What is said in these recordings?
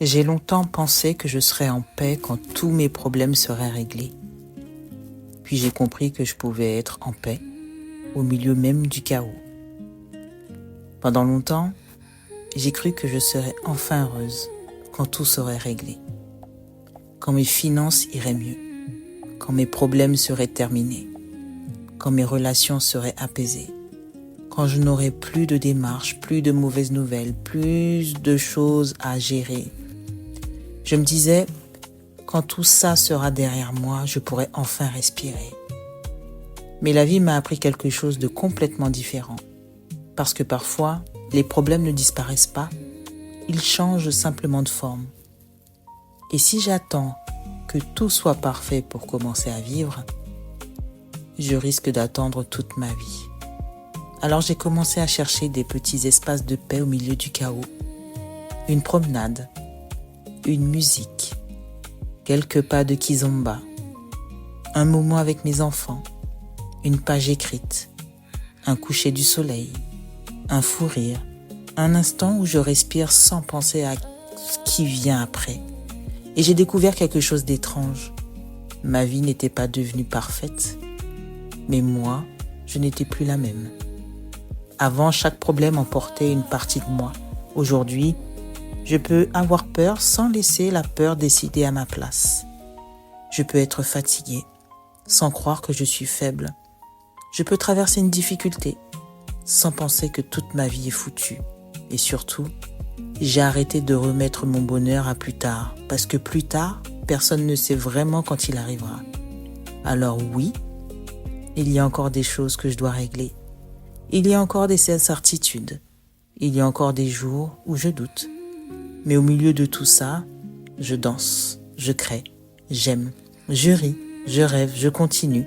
J'ai longtemps pensé que je serais en paix quand tous mes problèmes seraient réglés. Puis j'ai compris que je pouvais être en paix au milieu même du chaos. Pendant longtemps, j'ai cru que je serais enfin heureuse quand tout serait réglé, quand mes finances iraient mieux, quand mes problèmes seraient terminés, quand mes relations seraient apaisées, quand je n'aurais plus de démarches, plus de mauvaises nouvelles, plus de choses à gérer. Je me disais, quand tout ça sera derrière moi, je pourrai enfin respirer. Mais la vie m'a appris quelque chose de complètement différent. Parce que parfois, les problèmes ne disparaissent pas, ils changent simplement de forme. Et si j'attends que tout soit parfait pour commencer à vivre, je risque d'attendre toute ma vie. Alors j'ai commencé à chercher des petits espaces de paix au milieu du chaos. Une promenade, une musique, quelques pas de kizomba, un moment avec mes enfants, une page écrite, un coucher du soleil, un fou rire, un instant où je respire sans penser à ce qui vient après. Et j'ai découvert quelque chose d'étrange. Ma vie n'était pas devenue parfaite, mais moi, je n'étais plus la même. Avant, chaque problème emportait une partie de moi. Aujourd'hui, je peux avoir peur sans laisser la peur décider à ma place. Je peux être fatigué sans croire que je suis faible. Je peux traverser une difficulté sans penser que toute ma vie est foutue. Et surtout, j'ai arrêté de remettre mon bonheur à plus tard, parce que plus tard, personne ne sait vraiment quand il arrivera. Alors oui, il y a encore des choses que je dois régler. Il y a encore des incertitudes. Il y a encore des jours où je doute. Mais au milieu de tout ça, je danse, je crée, j'aime, je ris, je rêve, je continue.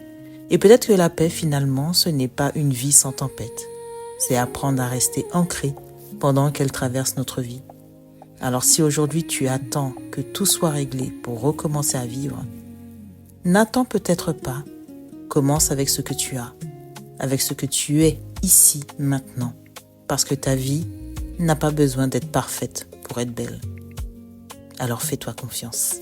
Et peut-être que la paix, finalement, ce n'est pas une vie sans tempête. C'est apprendre à rester ancré pendant qu'elle traverse notre vie. Alors si aujourd'hui tu attends que tout soit réglé pour recommencer à vivre, n'attends peut-être pas. Commence avec ce que tu as, avec ce que tu es ici, maintenant. Parce que ta vie n'a pas besoin d'être parfaite pour être belle. Alors fais-toi confiance.